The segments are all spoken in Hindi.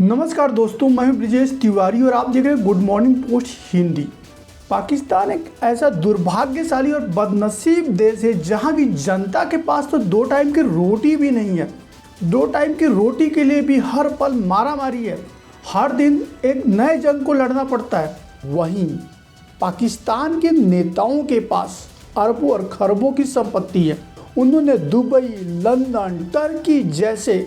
नमस्कार दोस्तों, मैं हूं ब्रिजेश तिवारी और आप देख रहे हैं good morning post Hindi. Pakistan एक ऐसा दुर्भाग्यशाली और बदनसीब देश है जहां की जनता के पास तो 2 टाइम की रोटी भी नहीं है। 2 टाइम की रोटी के लिए भी हर पल मारामारी है। हर दिन एक नए जंग को लड़ना पड़ता है। वहीं पाकिस्तान के नेताओं के पास अरबों और खरबों की संपत्ति है। उन्होंने दुबई, लंदन, टर्की जैसे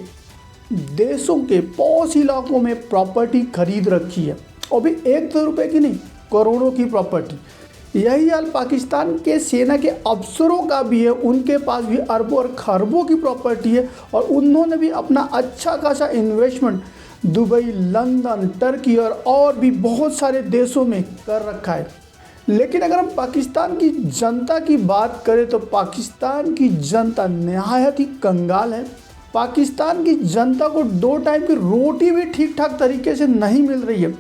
देशों के पड़ोसी इलाकों में प्रॉपर्टी खरीद रखी है, और भी 1-2 रुपए की नहीं, करोड़ों की प्रॉपर्टी। यही हाल पाकिस्तान के सेना के अफसरों का भी है। उनके पास भी अरबों और खरबों की प्रॉपर्टी है और उन्होंने भी अपना अच्छा खासा इन्वेस्टमेंट दुबई, लंदन, टर्की और भी बहुत सारे देशों में कर रखा है। लेकिन अगर हम पाकिस्तान की जनता की बात करें तो पाकिस्तान की जनता निहायत ही कंगाल है। पाकिस्तान की जनता को 2 टाइम की रोटी भी ठीक ठाक तरीके से नहीं मिल रही है।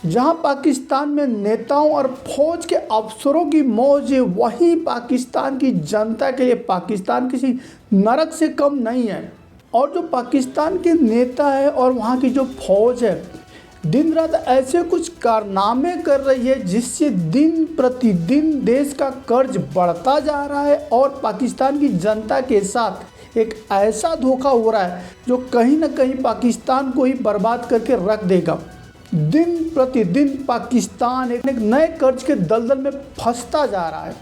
जहां पाकिस्तान में नेताओं और फौज के अफसरों की मौज है, वहीं पाकिस्तान की जनता के लिए पाकिस्तान किसी नरक से कम नहीं है। और जो पाकिस्तान के नेता है और वहां की जो फौज है, दिन रात ऐसे कुछ कारनामे कर रही है जिससे दिन प्रतिदिन देश का कर्ज बढ़ता जा रहा है और पाकिस्तान की जनता के साथ एक ऐसा धोखा हो रहा है जो कहीं ना कहीं पाकिस्तान को ही बर्बाद करके रख देगा। दिन प्रतिदिन पाकिस्तान एक नए कर्ज के दलदल में फंसता जा रहा है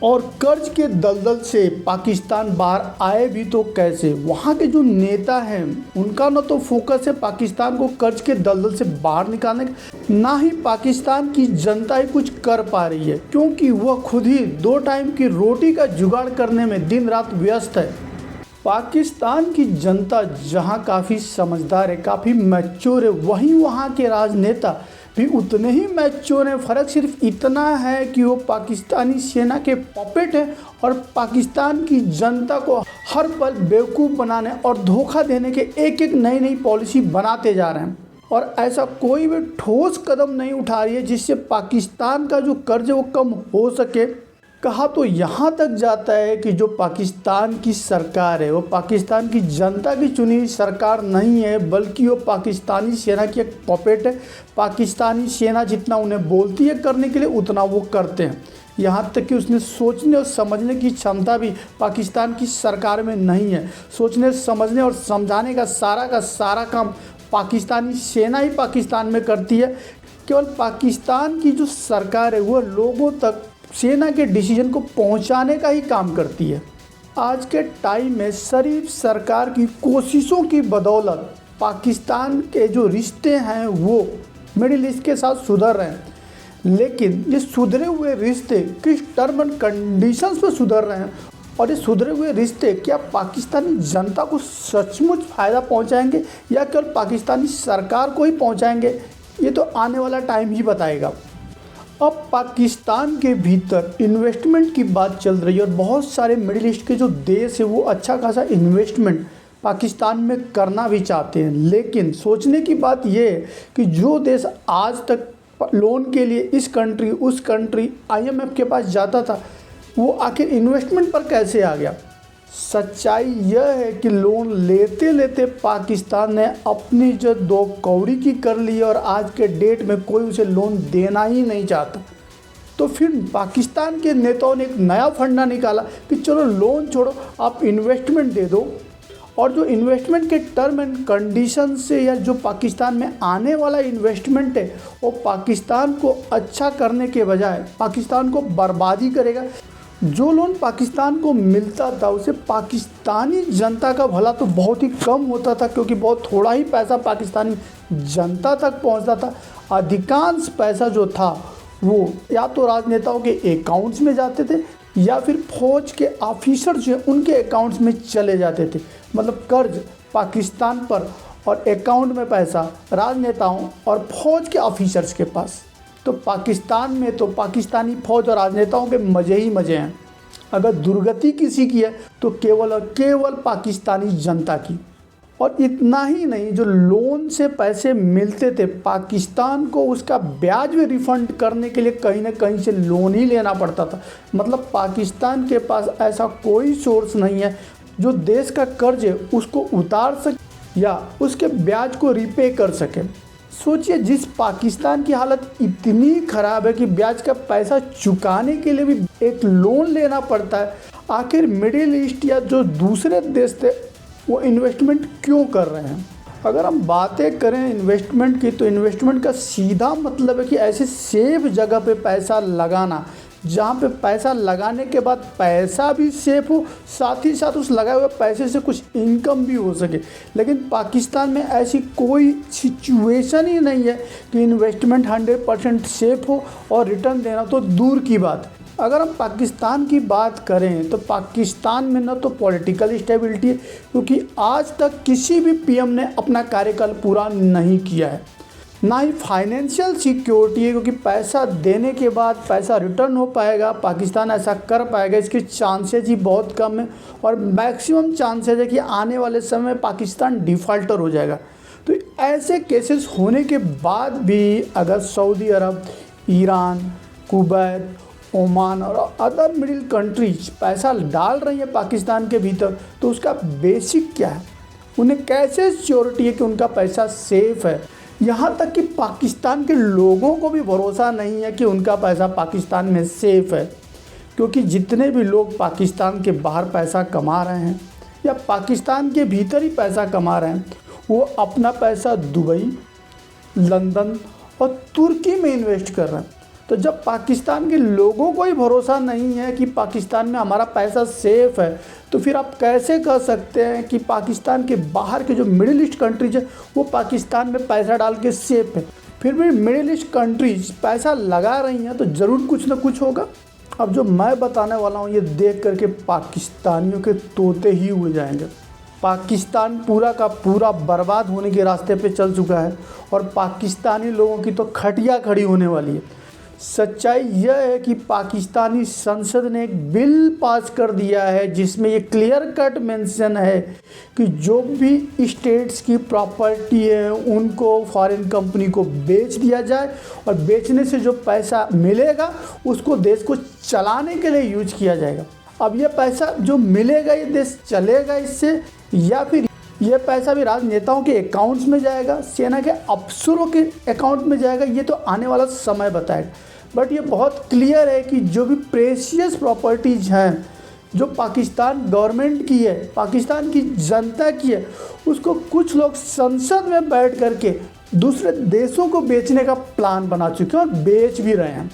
और कर्ज के दलदल से पाकिस्तान बाहर आए भी तो कैसे। वहाँ के जो नेता हैं उनका न तो फोकस है पाकिस्तान को कर्ज के दलदल से बाहर निकालने का, ना ही पाकिस्तान की जनता ही कुछ कर पा रही है, क्योंकि वह खुद ही 2 टाइम की रोटी का जुगाड़ करने में दिन रात व्यस्त है। पाकिस्तान की जनता जहां काफ़ी समझदार है, काफ़ी मैच्योर है, वहीं वहां के राजनेता भी उतने ही मैच्योर हैं। फ़र्क सिर्फ इतना है कि वो पाकिस्तानी सेना के पपेट हैं और पाकिस्तान की जनता को हर पल बेवकूफ़ बनाने और धोखा देने के एक नई पॉलिसी बनाते जा रहे हैं। और ऐसा कोई भी ठोस कदम नहीं उठा रही है जिससे पाकिस्तान का जो कर्ज है वो कम हो सके। कहा तो यहाँ तक जाता है कि जो पाकिस्तान की सरकार है वो पाकिस्तान की जनता की चुनी हुई सरकार नहीं है, बल्कि वो पाकिस्तानी सेना की एक पपेट है। पाकिस्तानी सेना जितना उन्हें बोलती है करने के लिए उतना वो करते हैं। यहाँ तक कि उसने सोचने और समझने की क्षमता भी पाकिस्तान की सरकार में नहीं है। सोचने, समझने और समझाने का सारा काम पाकिस्तानी सेना ही पाकिस्तान में करती है। केवल पाकिस्तान की जो सरकार है वो लोगों तक सेना के डिसीजन को पहुंचाने का ही काम करती है। आज के टाइम में शरीफ सरकार की कोशिशों की बदौलत पाकिस्तान के जो रिश्ते हैं वो मिडिल ईस्ट के साथ सुधर रहे हैं, लेकिन ये सुधरे हुए रिश्ते किस टर्म एंड कंडीशंस पर सुधर रहे हैं और ये सुधरे हुए रिश्ते क्या पाकिस्तानी जनता को सचमुच फ़ायदा पहुंचाएंगे या केवल पाकिस्तानी सरकार को ही पहुंचाएंगे, ये तो आने वाला टाइम ही बताएगा। अब पाकिस्तान के भीतर इन्वेस्टमेंट की बात चल रही है और बहुत सारे मिडिल ईस्ट के जो देश है वो अच्छा खासा इन्वेस्टमेंट पाकिस्तान में करना भी चाहते हैं। लेकिन सोचने की बात ये है कि जो देश आज तक लोन के लिए इस कंट्री उस कंट्री IMF के पास जाता था, वो आखिर इन्वेस्टमेंट पर कैसे आ गया। सच्चाई यह है कि लोन लेते लेते पाकिस्तान ने अपनी इज्जत 2 कौड़ी की कर ली और आज के डेट में कोई उसे लोन देना ही नहीं चाहता। तो फिर पाकिस्तान के नेताओं ने एक नया फंडा निकाला कि चलो लोन छोड़ो, आप इन्वेस्टमेंट दे दो। और जो इन्वेस्टमेंट के टर्म एंड कंडीशन से या जो पाकिस्तान में आने वाला इन्वेस्टमेंट है वो पाकिस्तान को अच्छा करने के बजाय पाकिस्तान को बर्बादी करेगा। जो लोन पाकिस्तान को मिलता था उसे पाकिस्तानी जनता का भला तो बहुत ही कम होता था, क्योंकि बहुत थोड़ा ही पैसा पाकिस्तानी जनता तक पहुंचता था। अधिकांश पैसा जो था वो या तो राजनेताओं के अकाउंट्स में जाते थे या फिर फौज के ऑफिसर जो है उनके अकाउंट्स में चले जाते थे। मतलब कर्ज पाकिस्तान पर और अकाउंट में पैसा राजनेताओं और फौज के ऑफिसर्स के पास। तो पाकिस्तान में तो पाकिस्तानी फौज और राजनेताओं के मज़े ही मज़े हैं। अगर दुर्गति किसी की है तो केवल और केवल पाकिस्तानी जनता की। और इतना ही नहीं, जो लोन से पैसे मिलते थे पाकिस्तान को उसका ब्याज भी रिफंड करने के लिए कहीं ना कहीं से लोन ही लेना पड़ता था। मतलब पाकिस्तान के पास ऐसा कोई सोर्स नहीं है जो देश का कर्ज है उसको उतार सके या उसके ब्याज को रिपे कर सके। सोचिए, जिस पाकिस्तान की हालत इतनी ख़राब है कि ब्याज का पैसा चुकाने के लिए भी एक लोन लेना पड़ता है, आखिर मिडिल ईस्ट या जो दूसरे देश थे वो इन्वेस्टमेंट क्यों कर रहे हैं? अगर हम बातें करें इन्वेस्टमेंट की, तो इन्वेस्टमेंट का सीधा मतलब है कि ऐसे सेफ जगह पे पैसा लगाना जहाँ पे पैसा लगाने के बाद पैसा भी सेफ हो, साथ ही साथ उस लगाए हुए पैसे से कुछ इनकम भी हो सके। लेकिन पाकिस्तान में ऐसी कोई सिचुएशन ही नहीं है कि इन्वेस्टमेंट 100% सेफ हो और रिटर्न देना तो दूर की बात है। अगर हम पाकिस्तान की बात करें तो पाकिस्तान में न तो पॉलिटिकल स्टेबिलिटी है, क्योंकि आज तक किसी भी पीएम ने अपना कार्यकाल पूरा नहीं किया है, ना ही फाइनेंशियल सिक्योरिटी है, क्योंकि पैसा देने के बाद पैसा रिटर्न हो पाएगा, पाकिस्तान ऐसा कर पाएगा, इसके चांसेज ही बहुत कम है। और मैक्सिमम चांसेज है कि आने वाले समय में पाकिस्तान डिफ़ॉल्टर हो जाएगा। तो ऐसे केसेस होने के बाद भी अगर सऊदी अरब, ईरान, कुवैत, ओमान और अदर मिडिल कंट्रीज पैसा डाल रही है पाकिस्तान के भीतर, तो उसका बेसिक क्या है? उन्हें कैसे श्योरिटी है कि उनका पैसा सेफ है? यहाँ तक कि पाकिस्तान के लोगों को भी भरोसा नहीं है कि उनका पैसा पाकिस्तान में सेफ है, क्योंकि जितने भी लोग पाकिस्तान के बाहर पैसा कमा रहे हैं या पाकिस्तान के भीतर ही पैसा कमा रहे हैं, वो अपना पैसा दुबई, लंदन और तुर्की में इन्वेस्ट कर रहे हैं। तो जब पाकिस्तान के लोगों को ही भरोसा नहीं है कि पाकिस्तान में हमारा पैसा सेफ है, तो फिर आप कैसे कह सकते हैं कि पाकिस्तान के बाहर के जो मिडिल ईस्ट कंट्रीज है वो पाकिस्तान में पैसा डाल के सेफ है? फिर भी मिडिल ईस्ट कंट्रीज पैसा लगा रही हैं तो ज़रूर कुछ ना कुछ होगा। अब जो मैं बताने वाला हूँ ये देख करके पाकिस्तानियों के तोते ही उड़ जाएंगे। पाकिस्तान पूरा का पूरा बर्बाद होने के रास्ते पे चल चुका है और पाकिस्तानी लोगों की तो खटिया खड़ी होने वाली है। सच्चाई यह है कि पाकिस्तानी संसद ने एक बिल पास कर दिया है जिसमें ये क्लियर कट मेंशन है कि जो भी स्टेट्स की प्रॉपर्टी है उनको फॉरेन कंपनी को बेच दिया जाए और बेचने से जो पैसा मिलेगा उसको देश को चलाने के लिए यूज किया जाएगा। अब ये पैसा जो मिलेगा ये देश चलेगा इससे, या फिर ये पैसा भी राजनेताओं के अकाउंट्स में जाएगा, सेना के अफसरों के अकाउंट में जाएगा, ये तो आने वाला समय बताएगा। बट ये बहुत क्लियर है कि जो भी प्रेशियस प्रॉपर्टीज़ हैं जो पाकिस्तान गवर्नमेंट की है, पाकिस्तान की जनता की है, उसको कुछ लोग संसद में बैठ करके दूसरे देशों को बेचने का प्लान बना चुके हैं और बेच भी रहे हैं।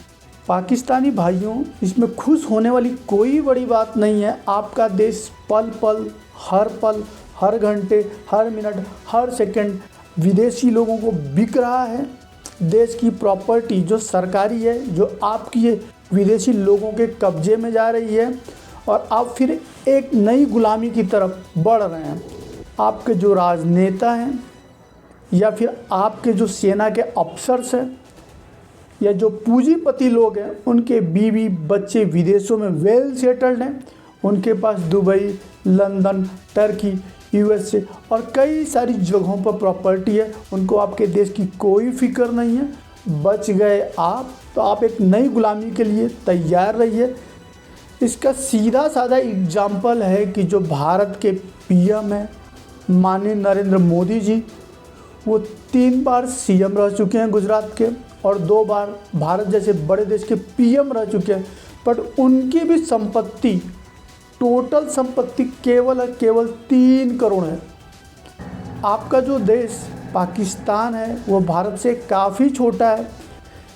पाकिस्तानी भाइयों, इसमें खुश होने वाली कोई बड़ी बात नहीं है। आपका देश पल पल, हर घंटे, हर मिनट, हर सेकंड विदेशी लोगों को बिक रहा है। देश की प्रॉपर्टी जो सरकारी है, जो आपकी है, विदेशी लोगों के कब्जे में जा रही है और आप फिर एक नई गुलामी की तरफ बढ़ रहे हैं। आपके जो राजनेता हैं या फिर आपके जो सेना के अफसर्स हैं या जो पूंजीपति लोग हैं, उनके बीवी बच्चे विदेशों में वेल सेटल्ड हैं। उनके पास दुबई, लंदन, टर्की, यूएसए और कई सारी जगहों पर प्रॉपर्टी है। उनको आपके देश की कोई फिक्र नहीं है। बच गए आप, तो आप एक नई गुलामी के लिए तैयार रहिए। इसका सीधा साधा एग्जाम्पल है कि जो भारत के पीएम हैं माननीय नरेंद्र मोदी जी, वो 3 बार सीएम रह चुके हैं गुजरात के और 2 बार भारत जैसे बड़े देश के पीएम रह चुके हैं। बट उनकी भी संपत्ति, टोटल संपत्ति केवल 3 करोड़ है। आपका जो देश पाकिस्तान है वो भारत से काफ़ी छोटा है,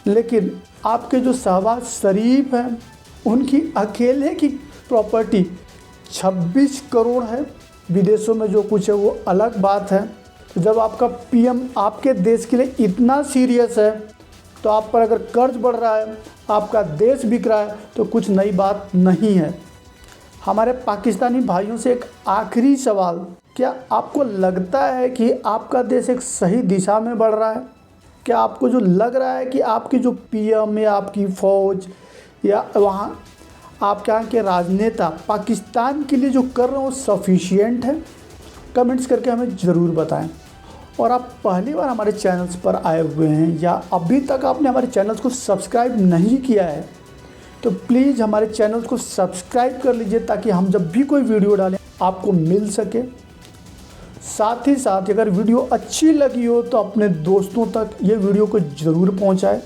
लेकिन आपके जो शहबाज शरीफ हैं उनकी अकेले की प्रॉपर्टी 26 करोड़ है। विदेशों में जो कुछ है वो अलग बात है। तो जब आपका पीएम आपके देश के लिए इतना सीरियस है, तो आप पर अगर कर्ज बढ़ रहा है, आपका देश बिक रहा है, तो कुछ नई बात नहीं है। हमारे पाकिस्तानी भाइयों से एक आखिरी सवाल, क्या आपको लगता है कि आपका देश एक सही दिशा में बढ़ रहा है? क्या आपको जो लग रहा है कि आपकी जो पीएम या आपकी फ़ौज या वहाँ आपके यहाँ के राजनेता पाकिस्तान के लिए जो कर रहे हैं वो सफिशिएंट है? कमेंट्स करके हमें ज़रूर बताएं। और आप पहली बार हमारे चैनल्स पर आए हुए हैं या अभी तक आपने हमारे चैनल्स को सब्सक्राइब नहीं किया है, तो प्लीज़ हमारे चैनल को सब्सक्राइब कर लीजिए ताकि हम जब भी कोई वीडियो डालें आपको मिल सके। साथ ही साथ अगर वीडियो अच्छी लगी हो तो अपने दोस्तों तक ये वीडियो को ज़रूर पहुंचाएं।